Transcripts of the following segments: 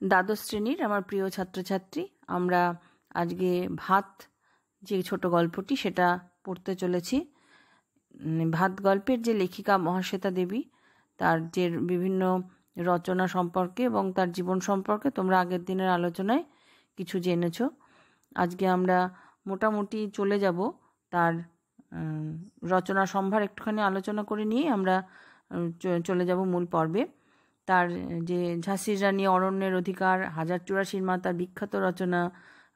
দ্বাদশ শ্রেণীর আমার প্রিয় ছাত্রছাত্রী, আমরা আজকে ভাত যে ছোট গল্পটি সেটা পড়তে চলেছি। ভাত গল্পের যে লেখিকা মহাশ্বেতা দেবী, তার যে বিভিন্ন রচনা সম্পর্কে এবং তার জীবন সম্পর্কে তোমরা আগের দিনের আলোচনায় কিছু জেনেছ। আজকে আমরা মোটামুটি চলে যাব তার রচনা সম্ভার একটুখানি আলোচনা করে নিয়ে আমরা চলে যাব মূল পর্বে। তার যে ঝাঁসির রানী, অরণ্যের অধিকার, 1084 মা, তার বিখ্যাত রচনা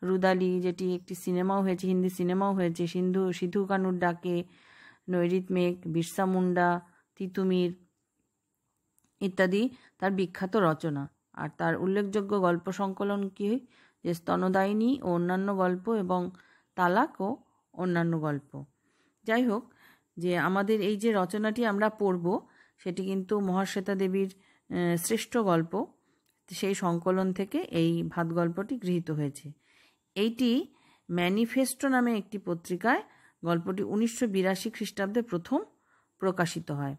রুদালি, যেটি একটি সিনেমাও হয়েছে, হিন্দি সিনেমাও হয়েছে, সিধু কানুর ডাকে, নৈরিত মেঘ, বিরসা মুন্ডা, তিতুমির ইত্যাদি তার বিখ্যাত রচনা। আর তার উল্লেখযোগ্য গল্প সংকলন কি, যে স্তনদায়িনী ও অন্যান্য গল্প এবং তালাক ও অন্যান্য গল্প। যাই হোক, যে আমাদের এই যে রচনাটি আমরা পড়ব সেটি কিন্তু মহাশ্বেতা দেবীর শ্রেষ্ঠ গল্প, সেই সংকলন থেকে এই ভাত গল্পটি গৃহীত হয়েছে। এইটি ম্যানিফেস্টো নামে একটি পত্রিকায় গল্পটি 1982 খ্রিস্টাব্দে প্রথম প্রকাশিত হয়।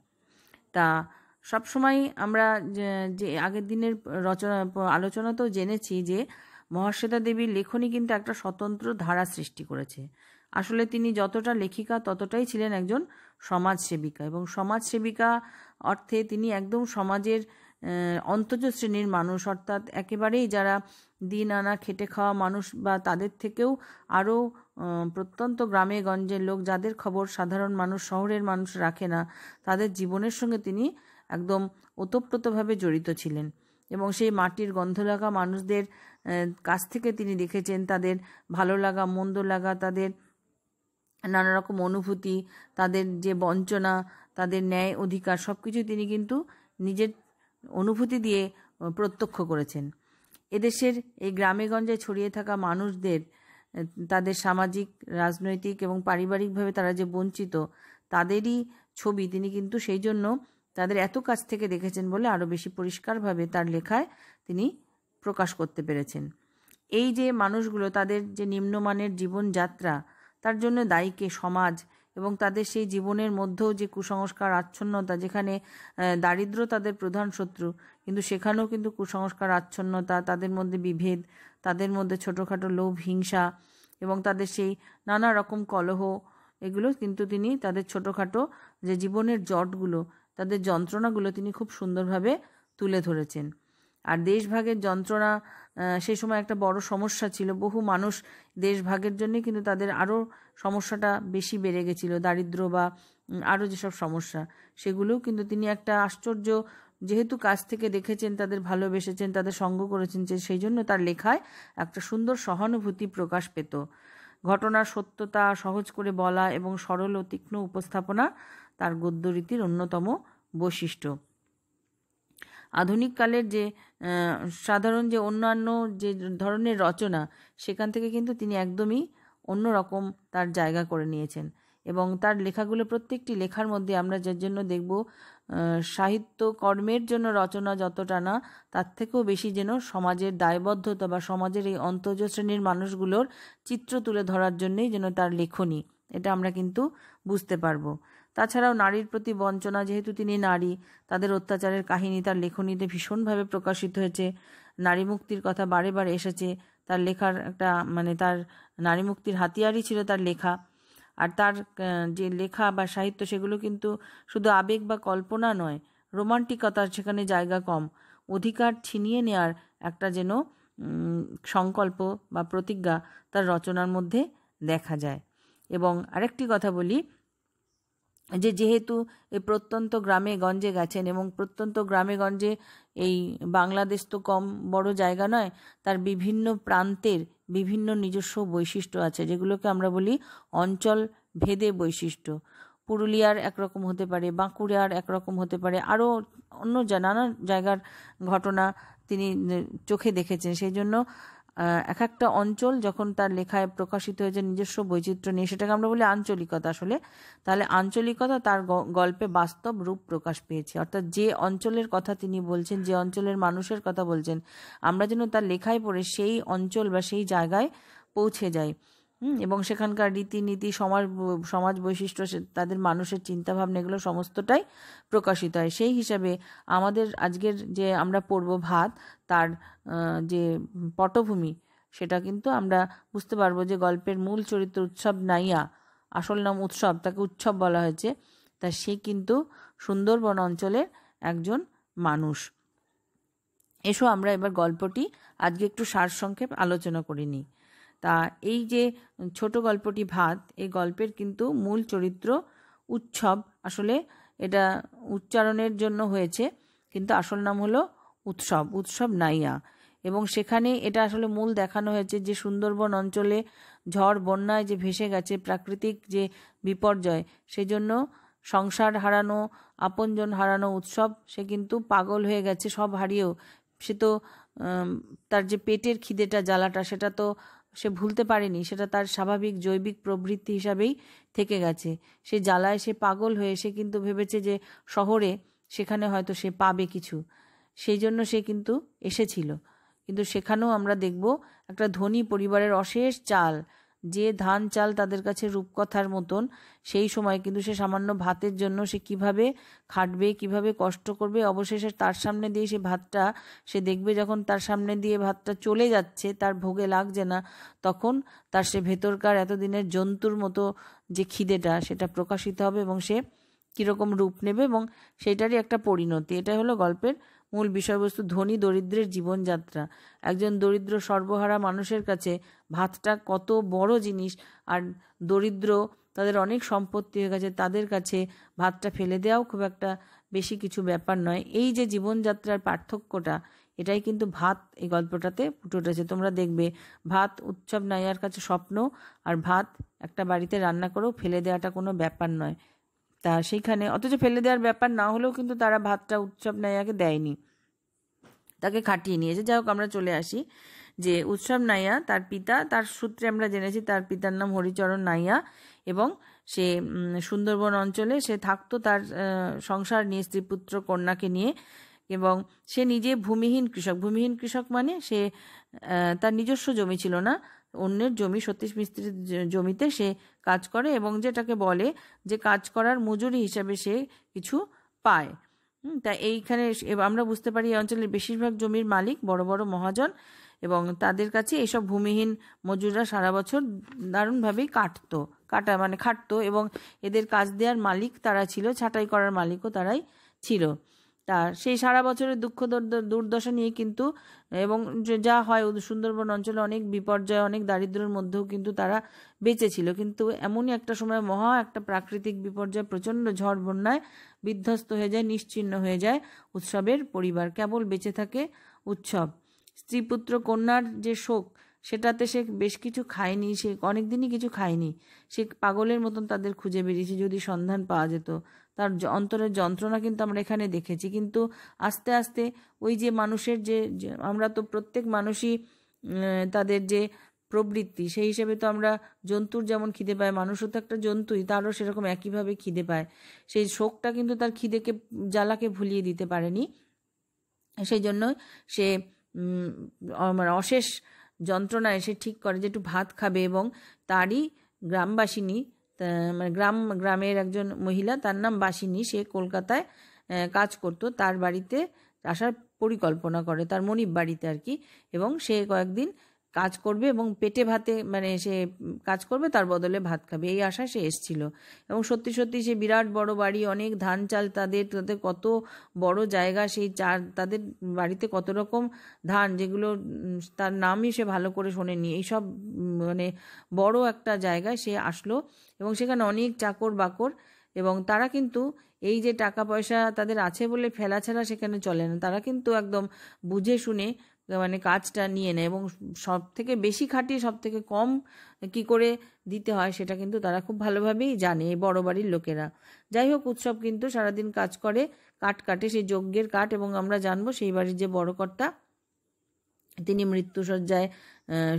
তা সবসময় আমরা যে আগের দিনের আলোচনাতেও জেনেছি যে মহাশ্বেতা দেবীর লেখনী কিন্তু একটা স্বতন্ত্র ধারা সৃষ্টি করেছে। আসলে তিনি যতটা লেখিকা ততটাই ছিলেন একজন সমাজসেবিকা, এবং সমাজসেবিকা অর্থে তিনি একদম সমাজের অন্তজ শ্রেণীর মানুষ, অর্থাৎ একেবারেই যারা দিন আনা খেটে খাওয়া মানুষ বা তাদের থেকেও আরও প্রত্যন্ত গ্রামে গঞ্জের লোক, যাদের খবর সাধারণ মানুষ, শহরের মানুষ রাখে না, তাদের জীবনের সঙ্গে তিনি একদম ওতপ্রোতভাবে জড়িত ছিলেন। এবং সেই মাটির গন্ধ লাগা মানুষদের কাছ থেকে তিনি দেখেছেন তাদের ভালো লাগা, মন্দ লাগা, তাদের নানা রকম অনুভূতি, তাদের যে বঞ্চনা, তাদের ন্যায় অধিকার, সব কিছু তিনি কিন্তু নিজের অনুভূতি দিয়ে প্রত্যক্ষ করেছেন। এদেশের এই গ্রামে গঞ্জে ছড়িয়ে থাকা মানুষদের, তাদের সামাজিক, রাজনৈতিক এবং পারিবারিকভাবে তারা যে বঞ্চিত, তাদেরই ছবি তিনি কিন্তু সেই জন্য তাদের এত কাছ থেকে দেখেছেন বলে আরও বেশি পরিষ্কারভাবে তার লেখায় তিনি প্রকাশ করতে পেরেছেন। এই যে মানুষগুলো, তাদের যে নিম্নমানের জীবনযাত্রা, তার জন্য দায়ী কে? সমাজ। এবং তাদের সেই জীবনের মধ্যেও যে কুসংস্কার, আচ্ছন্নতা, যেখানে দারিদ্র্য তাদের প্রধান শত্রু, কিন্তু সেখানেও কিন্তু কুসংস্কার, আচ্ছন্নতা, তাদের মধ্যে বিভেদ, তাদের মধ্যে ছোটোখাটো লোভ, হিংসা এবং তাদের সেই নানা রকম কলহ, এগুলো কিন্তু তিনি তাদের ছোটোখাটো যে জীবনের জটগুলো, তাদের যন্ত্রণাগুলো তিনি খুব সুন্দরভাবে তুলে ধরেছেন। আর দেশভাগের যন্ত্রণা সেই সময় একটা বড় সমস্যা ছিল। বহু মানুষ দেশভাগের জন্যে কিন্তু তাদের আরও সমস্যাটা বেশি বেড়ে গেছিল, দারিদ্র্য বা আরও যেসব সমস্যা, সেগুলোও কিন্তু তিনি একটা আশ্চর্য, যেহেতু কাছ থেকে দেখেছেন, তাদের ভালোবেসেছেন, তাদের সঙ্গ করেছেন, যে সেই জন্য তার লেখায় একটা সুন্দর সহানুভূতি প্রকাশ পেত। ঘটনার সত্যতা সহজ করে বলা এবং সরল ও তীক্ষ্ণ উপস্থাপনা তার গদ্যরীতির অন্যতম বৈশিষ্ট্য। আধুনিক কালের যে সাধারণ যে অন্যান্য যে ধরনের রচনা, সেখান থেকে কিন্তু তিনি একদমই অন্যরকম তার জায়গা করে নিয়েছেন। এবং তার লেখাগুলো, প্রত্যেকটি লেখার মধ্যে আমরা যার জন্য দেখব সাহিত্য কর্মের জন্য রচনা যতটা না, তার থেকেও বেশি যেন সমাজের দায়বদ্ধতা বা সমাজের এই অন্তজ শ্রেণীর মানুষগুলোর চিত্র তুলে ধরার জন্যই যেন তার লেখনী, এটা আমরা কিন্তু বুঝতে পারবো। তাছাড়াও নারীর প্রতি বঞ্চনা, যেহেতু তিনি নারী, তাদের অত্যাচারের কাহিনী তার লেখনীতে ভীষণভাবে প্রকাশিত হয়েছে। নারী মুক্তির কথা বারে বারে এসেছে তার লেখার একটা, মানে তার নারী মুক্তির হাতিয়ারই ছিল তার লেখা। আর তার যে লেখা বা সাহিত্য, সেগুলো কিন্তু শুধু আবেগ বা কল্পনা নয়, রোমান্টিকতার সেখানে জায়গা কম, অধিকার ছিনিয়ে নেওয়ার একটা যেন সংকল্প বা প্রতিজ্ঞা তার রচনার মধ্যে দেখা যায়। এবং আরেকটি কথা বলি, যেহেতু এই প্রত্যন্ত গ্রামে গঞ্জে গেছেন, এবং প্রত্যন্ত গ্রামে গঞ্জে এই বাংলাদেশ তো কম বড় জায়গা নয়, তার বিভিন্ন প্রান্তের বিভিন্ন নিজস্ব বৈশিষ্ট্য আছে, যেগুলোকে আমরা বলি অঞ্চল ভেদে বৈশিষ্ট্য। পুরুলিয়ার একরকম হতে পারে, বাঁকুড়ার একরকম হতে পারে, আরও অন্য নানা জায়গার ঘটনা তিনি চোখে দেখেছেন। সেই জন্য এক একটা অঞ্চল যখন তার লেখায় প্রকাশিত হয়েছে নিজস্ব বৈচিত্র্য নিয়ে, সেটাকে আমরা বলি আঞ্চলিকতা। আসলে তাহলে আঞ্চলিকতা তার গল্পে বাস্তব রূপ প্রকাশ পেয়েছে, অর্থাৎ যে অঞ্চলের কথা তিনি বলছেন, যে অঞ্চলের মানুষের কথা বলছেন, আমরা যেন তার লেখায় পড়ে সেই অঞ্চল বা সেই জায়গায় পৌঁছে যাই। এবং সেখানকার রীতিনীতি, সমাজ বৈশিষ্ট্য, তাদের মানুষের চিন্তাভাবনা, এগুলো সমস্তটাই প্রকাশিত হয়। সেই হিসাবে আমাদের আজকের যে আমরা পড়ব ভাত, তার যে পটভূমি, সেটা কিন্তু আমরা বুঝতে পারবো যে গল্পের মূল চরিত্র উৎসব নাইয়া, আসল নাম উৎসব, তাকে উৎসব বলা হয়েছে, তা সে কিন্তু সুন্দরবন অঞ্চলের একজন মানুষ। এসো আমরা এবার গল্পটি আজকে একটু সারসংক্ষেপ আলোচনা করে নিই। তা এই যে ছোট গল্পটি ভাত, এই গল্পের কিন্তু মূল চরিত্র উৎসব। আসলে এটা উচ্চারণের জন্য হয়েছে, কিন্তু আসল নাম হলো উৎসব নাইয়া। এবং সেখানে এটা আসলে মূল দেখানো হয়েছে যে সুন্দরবন অঞ্চলে ঝড় বন্যায় যে ভেসে গেছে, প্রাকৃতিক যে বিপর্যয়, সেজন্য সংসার হারানো, আপনজন হারানো উৎসব, সে কিন্তু পাগল হয়ে গেছে সব হারিয়েও। সে তো তার যে পেটের খিদেটা, জ্বালাটা, সেটা তো সে ভুলতে পারেনি, সেটা তার স্বাভাবিক জৈবিক প্রবৃত্তি হিসাবেই থেকে গেছে। সে জ্বালায় সে পাগল হয়ে সে কিন্তু ভেবেছে যে শহরে সেখানে হয়তো সে পাবে কিছু, সেই জন্য সে কিন্তু এসেছিল। কিন্তু সেখানেও আমরা দেখব একটা ধনী পরিবারের অশেষ চাল, যে ধান চাল তাদের কাছে রূপকথার মতন, সেই সময় কিন্তু সে সামান্য ভাতের জন্য সে কিভাবে খাটবে, কিভাবে কষ্ট করবে। অবশেষে তার সামনে দিয়ে সে ভাতটা সে দেখবে, যখন তার সামনে দিয়ে ভাতটা চলে যাচ্ছে, তার ভোগে লাগছে না, তখন তার সে ভেতরকার এতদিনের জন্তুর মতো যে খিদেটা, সেটা প্রকাশিত হবে এবং সে কীরকম রূপ নেবে, এবং সেটারই একটা পরিণতি। এটাই হলো গল্পের মূল বিষয়বস্তু, ধনী দরিদ্রের জীবনযাত্রা। একজন দরিদ্র সর্বহারা মানুষের কাছে ভাতটা কত বড় জিনিস, আর দরিদ্র, তাদের অনেক সম্পত্তি হয়ে গেছে, তাদের কাছে ভাতটা ফেলে দেওয়াও খুব একটা বেশি কিছু ব্যাপার নয়। এই যে জীবনযাত্রার পার্থক্যটা, এটাই কিন্তু ভাত এই গল্পটাতে ফুটে উঠেছে। তোমরা দেখবে ভাত উৎসব নাইয়ার কাছে স্বপ্ন, আর ভাত একটা বাড়িতে রান্না করেও ফেলে দেওয়াটা কোনো ব্যাপার নয়। তা সেইখানে অথচ ফেলে দেওয়ার ব্যাপার না হলেও কিন্তু তারা ভাতটা উৎসব নাইয়াকে দেয়নি, তাকে খাটিয়ে নিয়েছে। যাই হোক, আমরা চলে আসি যে উৎসব নাইয়া, তার পিতা, তার সূত্রে আমরা জেনেছি তার পিতার নাম হরিচরণ নাইয়া, এবং সে সুন্দরবন অঞ্চলে সে থাকতো তার সংসার নিয়ে, স্ত্রী পুত্র কন্যাকে নিয়ে। এবং সে নিজে ভূমিহীন কৃষক মানে সে তার নিজস্ব জমি ছিল না, অন্যের জমি, সতীশ মিস্ত্রির জমিতে সে কাজ করে, এবং যেটাকে বলে যে কাজ করার মজুরি হিসাবে সে কিছু পায়। তা এইখানে আমরা বুঝতে পারি এই অঞ্চলের বেশিরভাগ জমির মালিক বড় বড় মহাজন, এবং তাদের কাছে এইসব ভূমিহীন মজুররা সারা বছর দারুণভাবেই খাটতো, এবং এদের কাজ দেওয়ার মালিক তারা ছিল, ছাঁটাই করার মালিকও তারাই ছিল। তা সেই সারা বছরের দুঃখ দুর্দশা নিয়ে কিন্তু, এবং যা হয় সুন্দরবন অঞ্চলে অনেক বিপর্যয়, অনেক দারিদ্র্যের মধ্যেও কিন্তু তারা বেঁচে ছিল। কিন্তু এমনই একটা সময় মহা একটা প্রাকৃতিক বিপর্যয়, প্রচণ্ড ঝড় বন্যায় বিধ্বস্ত হয়ে যায়, নিশ্চিহ্ন হয়ে যায় উৎসবের পরিবার। কেবল বেঁচে থাকে উৎসব। স্ত্রী পুত্র কন্যার যে শোক, সেটাতে সে বেশ কিছু খায়নি, সে অনেক দিনই কিছু খায়নি। সে পাগলের মতন তাদের খুঁজে বেরিয়েছে, যদি সন্ধান পাওয়া যেত। তার অন্তরের যন্ত্রণা কিন্তু আমরা এখানে দেখেছি। কিন্তু আস্তে আস্তে ওই যে মানুষের যে আমরা তো প্রত্যেক মানুষই তাদের যে প্রবৃত্তি, সেই হিসেবে তো আমরা জন্তুর যেমন খিদে পায়, মানুষও তো একটা জন্তুই, তারও সেরকম একইভাবে খিদে পায়। সেই শোকটা কিন্তু তার খিদেকে, জ্বালাকে ভুলিয়ে দিতে পারেনি। সেই জন্য সে মানে অশেষ যন্ত্রণায় সে ঠিক করে যে একটু ভাত খাবে, এবং তারই গ্রামবাসিনী, মানে গ্রামের একজন মহিলা, তার নাম বাসিনী, সে কলকাতায় কাজ করতো, তার বাড়িতে আসার পরিকল্পনা করে, তার মনিব বাড়িতে আর কি। এবং সে কয়েকদিন কাজ করবে এবং পেটে ভাতে, মানে সে কাজ করবে, তার বদলে ভাত খাবে, এই আশায় সে এসেছিল। এবং সত্যি সত্যি সে বিরাট বড় বাড়ি, অনেক ধান চাল, তাদের কত বড় জায়গা, সেই তাদের বাড়িতে কত রকম ধান, যেগুলো তার নামই সে ভালো করে শোনেনি, এইসব মানে বড় একটা জায়গায় সে আসলো, এবং সেখানে অনেক চাকর বাকর, এবং তারা কিন্তু এই যে টাকা পয়সা তাদের আছে বলে ফেলা ছাড়া সেখানে চলে না, তারা কিন্তু একদম বুঝে শুনে মানে কাজটা নিয়ে নেয়, এবং সব থেকে বেশি খাটিয়ে সব থেকে কম কি করে দিতে হয় সেটা কিন্তু তারা খুব ভালোভাবেই জানে, এই বড় বাড়ির লোকেরা। যাই হোক, উৎসব কিন্তু সারাদিন কাজ করে, কাটে, সেই যজ্ঞের কাঠ, এবং আমরা জানবো সেই বাড়ির যে বড় কর্তা, তিনি মৃত্যুশয্যায়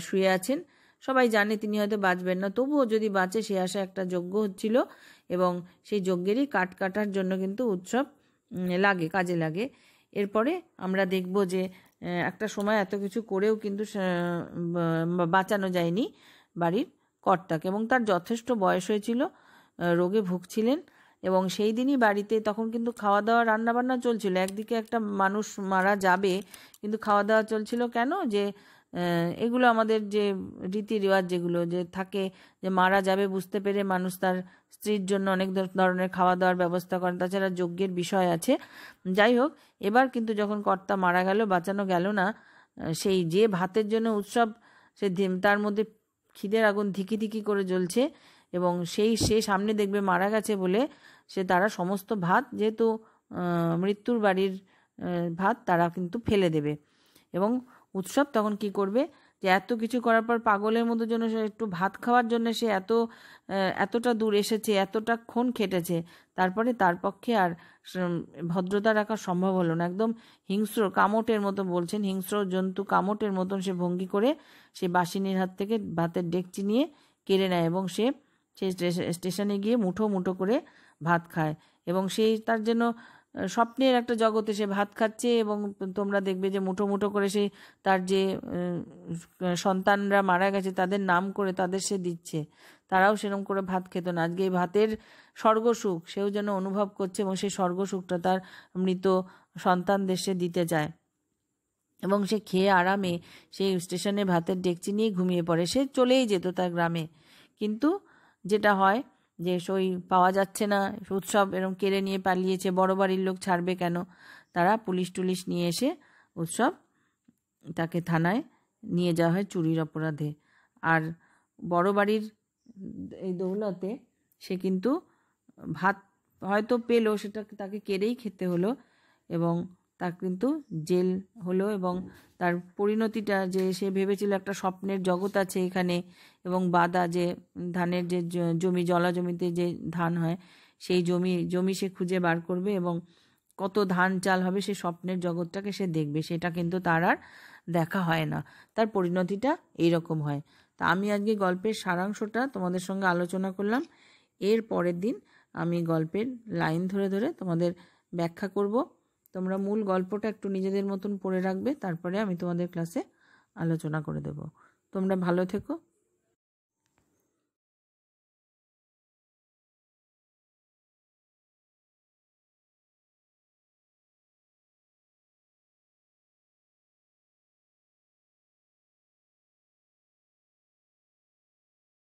শুয়ে আছেন। সবাই জানে তিনি হয়তো বাঁচবেন না, তবুও যদি বাঁচে সে আশা একটা যজ্ঞ হচ্ছিল, এবং সেই যজ্ঞেরই কাঠ কাটার জন্য কিন্তু উৎসব কাজে লাগে। এরপরে আমরা দেখব যে একটা সময় এত কিছু করেও কিন্তু বাঁচানো যায়নি বাড়ির কর্তাকে, এবং তার যথেষ্ট বয়স হয়েছিল, রোগে ভুগছিলেন। এবং সেই দিনই বাড়িতে তখন কিন্তু খাওয়া দাওয়া রান্নাবান্না চলছিল। একদিকে একটা মানুষ মারা যাবে, কিন্তু খাওয়া দাওয়া চলছিল কেন, যে এগুলো আমাদের যে রীতি রেওয়াজ যেগুলো যে থাকে, যে মারা যাবে বুঝতে পেরে মানুষ তার স্ত্রীর জন্য অনেক ধরনের খাওয়া দাওয়ার ব্যবস্থা করেন, তাছাড়া যজ্ঞের বিষয় আছে। যাই হোক, এবার কিন্তু যখন কর্তা মারা গেল, বাঁচানো গেল না, সেই যে ভাতের জন্য উৎসব, সে তার মধ্যে খিদের আগুন ধিকি ধিকি করে জ্বলছে, এবং সে সামনে দেখবে মারা গেছে বলে তারা সমস্ত ভাত, যেহেতু মৃত্যুর বাড়ির ভাত, তারা কিন্তু ফেলে দেবে। এবং উৎসব তখন কি করবে, যে এত কিছু করার পর পাগলের মতো জন্য সে একটু ভাত খাওয়ার জন্য সে এতটা দূর এসেছে, এতটাক্ষণ খেটেছে, তারপরে তার পক্ষে আর ভদ্রতা রাখা সম্ভব হলো না। একদম হিংস্র কামটের মতো, বলছেন হিংস্র জন্তু কামটের মতন সে ভঙ্গি করে সে বাসিনীর হাত থেকে ভাতের ডেকচি নিয়ে কেড়ে নেয়, এবং সে স্টেশনে গিয়ে মুঠো মুঠো করে ভাত খায়। এবং সেই তার জন্য স্বপ্নের একটা জগতে সে ভাত খাচ্ছে, এবং তোমরা দেখবে যে মুঠো মুঠো করে সে তার যে সন্তানরা মারা গেছে তাদের নাম করে তাদের সে দিচ্ছে। তারাও সেরকম করে ভাত খেত না। আজকে এই ভাতের স্বর্গসুখ সেও যেন অনুভব করছে, এবং সেই স্বর্গসুখটা তার মৃত সন্তানদের সে দিতে চায়। এবং সে খেয়ে আরামে সেই স্টেশনে ভাতের ডেকচি নিয়ে ঘুমিয়ে পড়ে। সে চলেই যেত তার গ্রামে, কিন্তু যেটা হয় যে সই পাওয়া যাচ্ছে না, উৎসব এরকম কেড়ে নিয়ে পালিয়েছে, বড় বাড়ির লোক ছাড়বে কেন, তারা পুলিশ টুলিশ নিয়ে এসে উৎসব তাকে থানায় নিয়ে যাওয়া হয় চুরির অপরাধে। আর বড় বাড়ির এই দৌলতে সে কিন্তু ভাত হয়তো পেলো, সেটা তাকে কেড়েই খেতে হলো, এবং তার কিন্তু জেল হলো। এবং তার পরিণতিটা, যে সে ভেবেছিল একটা স্বপ্নের জগৎ আছে এখানে, এবং বাদা যে ধানের যে জমি, জলা জমিতে যে ধান হয়, সেই জমি সে খুঁজে বার করবে, এবং কত ধান চাল হবে, সেই স্বপ্নের জগৎটাকে সে দেখবে, সেটা কিন্তু তার আর দেখা হয় না। তার পরিণতিটা এইরকম হয়। তা আমি আজকে গল্পের সারাংশটা তোমাদের সঙ্গে আলোচনা করলাম। এর পরের দিন আমি গল্পের লাইন ধরে ধরে তোমাদের ব্যাখ্যা করব। তোমরা মূল গল্পটা একটু নিজেদের মতন পড়ে রাখবে, তারপরে আমি তোমাদের ক্লাসে আলোচনা করে দেব। তোমরা ভালো থেকো।